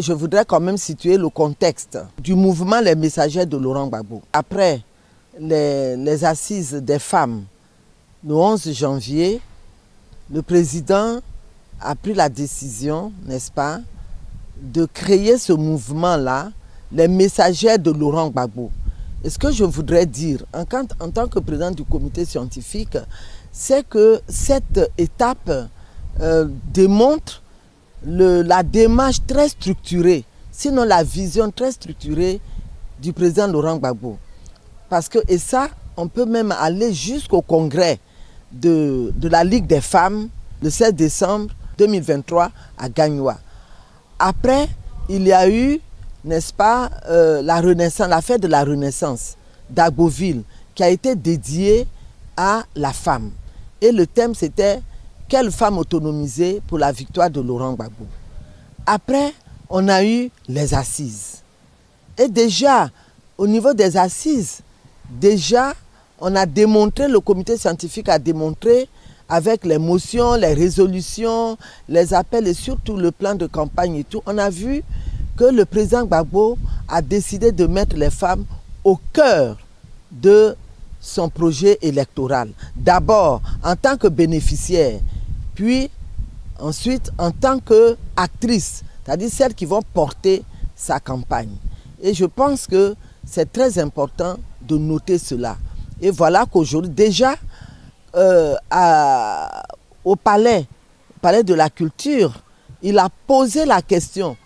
je voudrais quand même situer le contexte du mouvement Les Messagères de Laurent Gbagbo. Après les assises des femmes, le 11 janvier, le président a pris la décision, n'est-ce pas, de créer ce mouvement-là, les Messagères de Laurent Gbagbo. Et ce que je voudrais dire, en tant que président du comité scientifique, c'est que cette étape démontre la démarche très structurée, sinon la vision très structurée du président Laurent Gbagbo. Parce que, et ça, on peut même aller jusqu'au congrès de la Ligue des femmes, le 16 décembre 2023 à Gagnoa. Après, il y a eu, n'est-ce pas, la fête de la Renaissance d'Agboville, qui a été dédiée à la femme. Et le thème, c'était « Quelle femme autonomisée pour la victoire de Laurent Gbagbo ?» Après, on a eu les assises. Et déjà, au niveau des assises, déjà, on a démontré, le comité scientifique a démontré, avec les motions, les résolutions, les appels et surtout le plan de campagne et tout, on a vu que le président Gbagbo a décidé de mettre les femmes au cœur de son projet électoral. D'abord en tant que bénéficiaire, puis ensuite en tant qu'actrice, c'est-à-dire celles qui vont porter sa campagne. Et je pense que c'est très important de noter cela. Et voilà qu'aujourd'hui, déjà, au palais de la culture, il a posé la question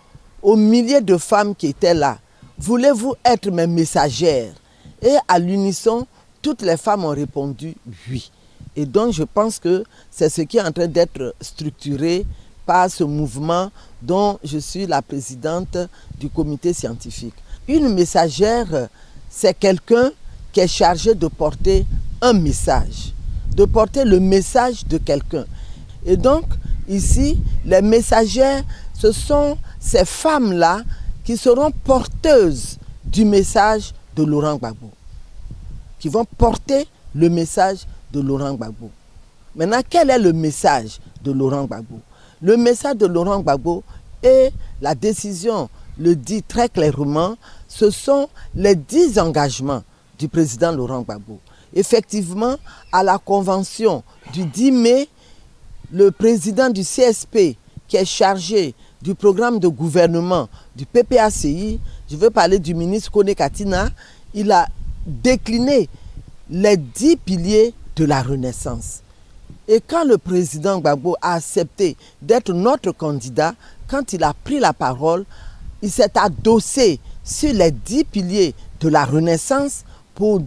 aux milliers de femmes qui étaient là. Voulez-vous être mes messagères? Et à l'unisson, toutes les femmes ont répondu oui. Et donc je pense que c'est ce qui est en train d'être structuré par ce mouvement dont je suis la présidente du comité scientifique. Une messagère, c'est quelqu'un qui est chargé de porter un message, de porter le message de quelqu'un. Et donc, ici, les messagères, ce sont ces femmes-là qui seront porteuses du message de Laurent Gbagbo, qui vont porter le message de Laurent Gbagbo. Maintenant, quel est le message de Laurent Gbagbo? Le message de Laurent Gbagbo, et la décision le dit très clairement, ce sont les 10 engagements du président Laurent Gbagbo. Effectivement, à la convention du 10 mai, le président du CSP, qui est chargé du programme de gouvernement du PPACI, je veux parler du ministre Kone Katina, il a décliné les 10 piliers de la Renaissance. Et quand le président Gbagbo a accepté d'être notre candidat, quand il a pris la parole, il s'est adossé sur les 10 piliers de la Renaissance pour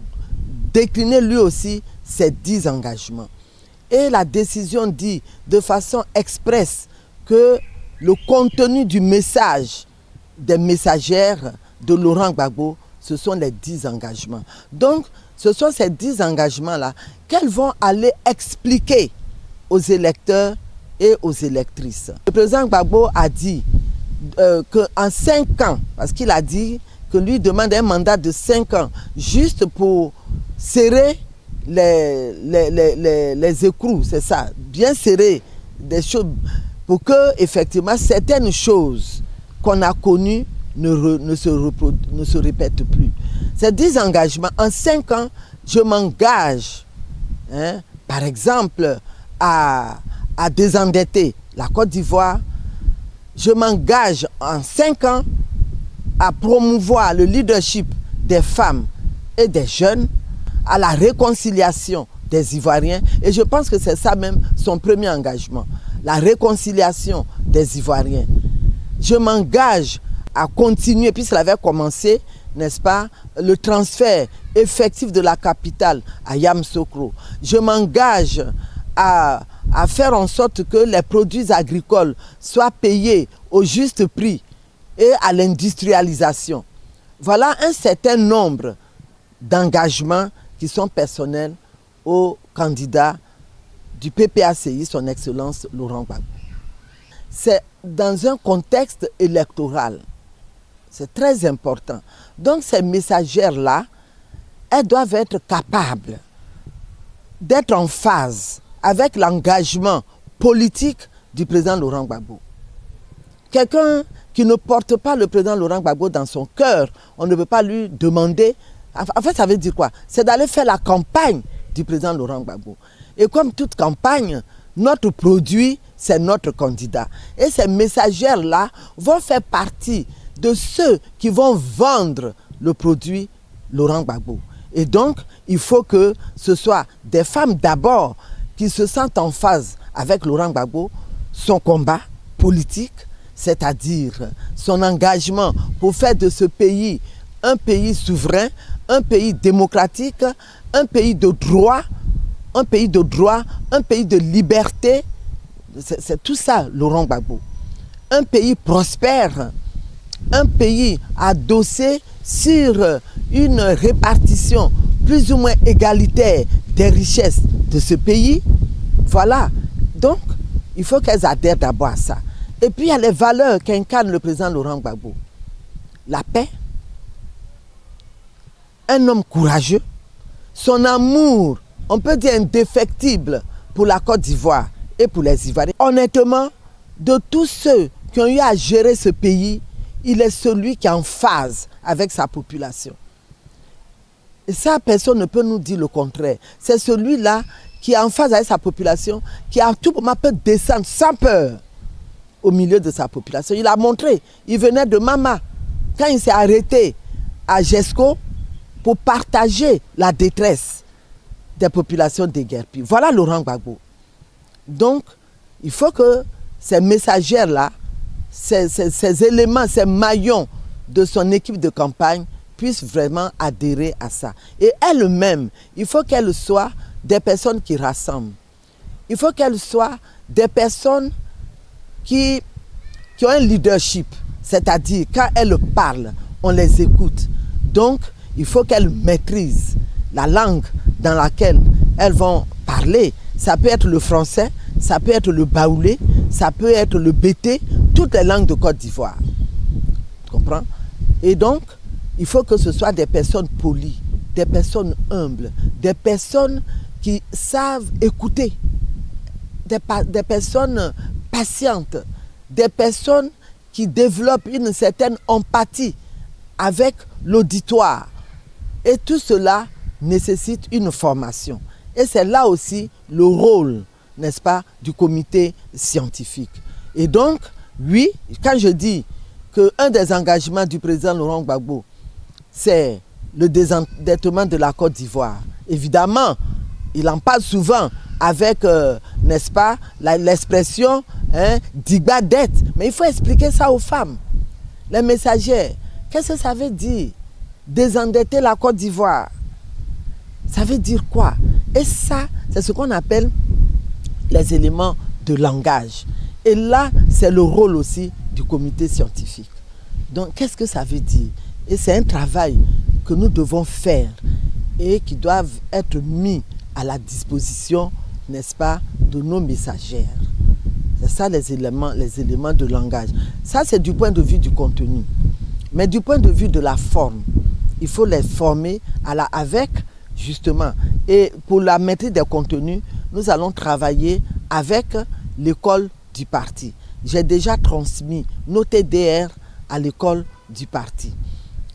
décliner lui aussi ses 10 engagements. Et la décision dit de façon expresse que le contenu du message des messagères de Laurent Gbagbo, ce sont les 10 engagements. Donc, ce sont ces 10 engagements-là qu'elles vont aller expliquer aux électeurs et aux électrices. Le président Gbagbo a dit qu'en 5 ans, parce qu'il a dit que lui demande un mandat de 5 ans, juste pour serrer les écrous, c'est ça, bien serrer des choses, pour que effectivement certaines choses qu'on a connues ne se répètent plus. Ces 10 engagements, en 5 ans, je m'engage, par exemple, à désendetter la Côte d'Ivoire. Je m'engage en 5 ans à promouvoir le leadership des femmes et des jeunes, à la réconciliation des Ivoiriens. Et je pense que c'est ça même son premier engagement, la réconciliation des Ivoiriens. Je m'engage à continuer, puisqu'il avait commencé, n'est-ce pas, le transfert effectif de la capitale à Yamoussoukro. Je m'engage à faire en sorte que les produits agricoles soient payés au juste prix et à l'industrialisation. Voilà un certain nombre d'engagements qui sont personnels au candidat du PPACI, son Excellence Laurent Gbagbo. C'est dans un contexte électoral. C'est très important. Donc ces messagères-là, elles doivent être capables d'être en phase avec l'engagement politique du président Laurent Gbagbo. Quelqu'un qui ne porte pas le président Laurent Gbagbo dans son cœur, on ne peut pas lui demander. En fait, ça veut dire quoi? C'est d'aller faire la campagne du président Laurent Gbagbo. Et comme toute campagne, notre produit, c'est notre candidat. Et ces messagères-là vont faire partie de ceux qui vont vendre le produit Laurent Gbagbo. Et donc, il faut que ce soit des femmes d'abord qui se sentent en phase avec Laurent Gbagbo, son combat politique, c'est-à-dire son engagement pour faire de ce pays un pays souverain, un pays démocratique, un pays de droit, un pays de liberté. C'est tout ça, Laurent Gbagbo. Un pays prospère, un pays adossé sur une répartition plus ou moins égalitaire des richesses de ce pays. Voilà. Donc, il faut qu'elles adhèrent d'abord à ça. Et puis, il y a les valeurs qu'incarne le président Laurent Gbagbo. La paix, un homme courageux, son amour, on peut dire indéfectible pour la Côte d'Ivoire et pour les Ivoiriens. Honnêtement, de tous ceux qui ont eu à gérer ce pays, il est celui qui est en phase avec sa population. Et ça, personne ne peut nous dire le contraire. C'est celui-là qui est en phase avec sa population, qui à tout moment peut descendre sans peur au milieu de sa population. Il a montré, il venait de Mama, quand il s'est arrêté à Jesco pour partager la détresse des populations déguerpies. Voilà Laurent Gbagbo. Donc, il faut que ces messagères-là, ces éléments, ces maillons de son équipe de campagne puissent vraiment adhérer à ça. Et elles-mêmes, il faut qu'elles soient des personnes qui rassemblent. Il faut qu'elles soient des personnes qui ont un leadership. C'est-à-dire, quand elles parlent, on les écoute. Donc, il faut qu'elles maîtrisent la langue dans laquelle elles vont parler. Ça peut être le français, ça peut être le baoulé, ça peut être le bété, toutes les langues de Côte d'Ivoire. Tu comprends? Et donc, il faut que ce soit des personnes polies, des personnes humbles, des personnes qui savent écouter, des personnes patientes, des personnes qui développent une certaine empathie avec l'auditoire. Et tout cela nécessite une formation. Et c'est là aussi le rôle, n'est-ce pas, du comité scientifique. Et donc, oui, quand je dis qu'un des engagements du président Laurent Gbagbo, c'est le désendettement de la Côte d'Ivoire. Évidemment, il en parle souvent avec, n'est-ce pas, l'expression d'Igba dette. Mais il faut expliquer ça aux femmes, les messagères. Qu'est-ce que ça veut dire? Désendetter la Côte d'Ivoire. Ça veut dire quoi? Et ça, c'est ce qu'on appelle les éléments de langage. Et là, c'est le rôle aussi du comité scientifique. Donc, qu'est-ce que ça veut dire? Et c'est un travail que nous devons faire et qui doivent être mis à la disposition, n'est-ce pas, de nos messagères. C'est ça les éléments de langage. Ça, c'est du point de vue du contenu. Mais du point de vue de la forme, il faut les former avec, justement, et pour la maîtrise des contenus, nous allons travailler avec l'école du parti. J'ai déjà transmis nos TDR à l'école du parti.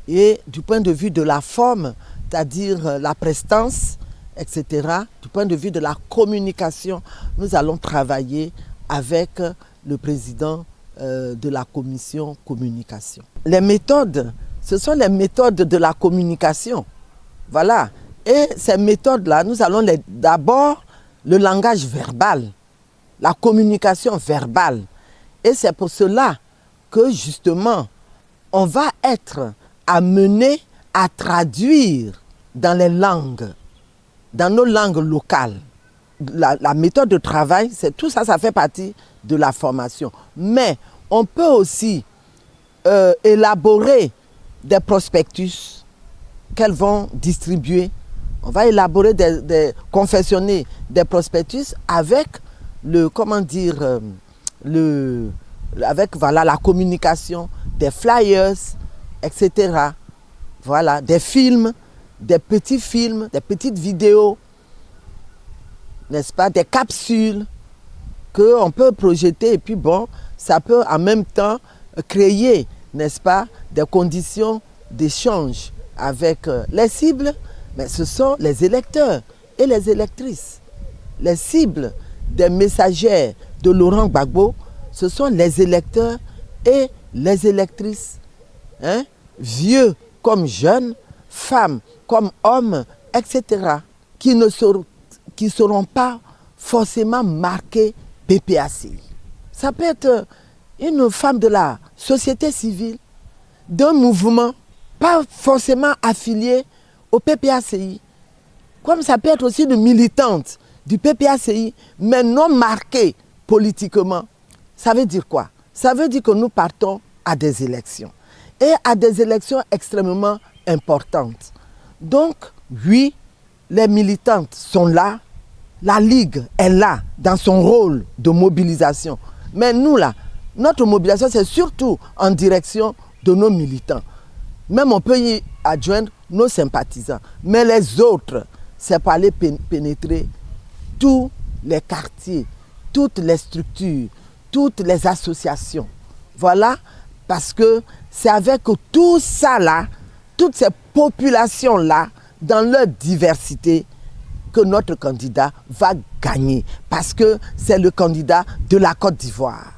Et du point de vue de la forme, c'est-à-dire la prestance, etc., du point de vue de la communication, nous allons travailler avec le président de la commission communication. Les méthodes, ce sont les méthodes de la communication. Voilà. Et ces méthodes-là, nous allons d'abord le langage verbal, la communication verbale. Et c'est pour cela que justement, on va être amené à traduire dans les langues, dans nos langues locales. La méthode de travail, tout ça, ça fait partie de la formation. Mais on peut aussi élaborer des prospectus qu'elles vont distribuer. On va élaborer confectionner des prospectus avec avec la communication, des flyers, etc. Voilà, des films, des petits films, des petites vidéos, n'est-ce pas, des capsules qu'on peut projeter et puis bon, ça peut en même temps créer, n'est-ce pas, des conditions d'échange avec les cibles, mais ce sont les électeurs et les électrices. Les cibles des messagères de Laurent Gbagbo, ce sont les électeurs et les électrices. Hein? Vieux comme jeunes, femmes comme hommes, etc. qui ne seront pas forcément marqués PPACI. Ça peut être une femme de la société civile, d'un mouvement, pas forcément affilié au PPACI. Comme ça peut être aussi une militante du PPACI, mais non marquée politiquement. Ça veut dire quoi? Ça veut dire que nous partons à des élections. Et à des élections extrêmement importantes. Donc, oui, les militantes sont là. La Ligue est là dans son rôle de mobilisation. Mais nous, là, notre mobilisation, c'est surtout en direction de nos militants. Même on peut y adjoindre nos sympathisants. Mais les autres, c'est pour aller pénétrer tous les quartiers, toutes les structures, toutes les associations. Voilà, parce que c'est avec tout ça là, toutes ces populations-là, dans leur diversité, que notre candidat va gagner. Parce que c'est le candidat de la Côte d'Ivoire.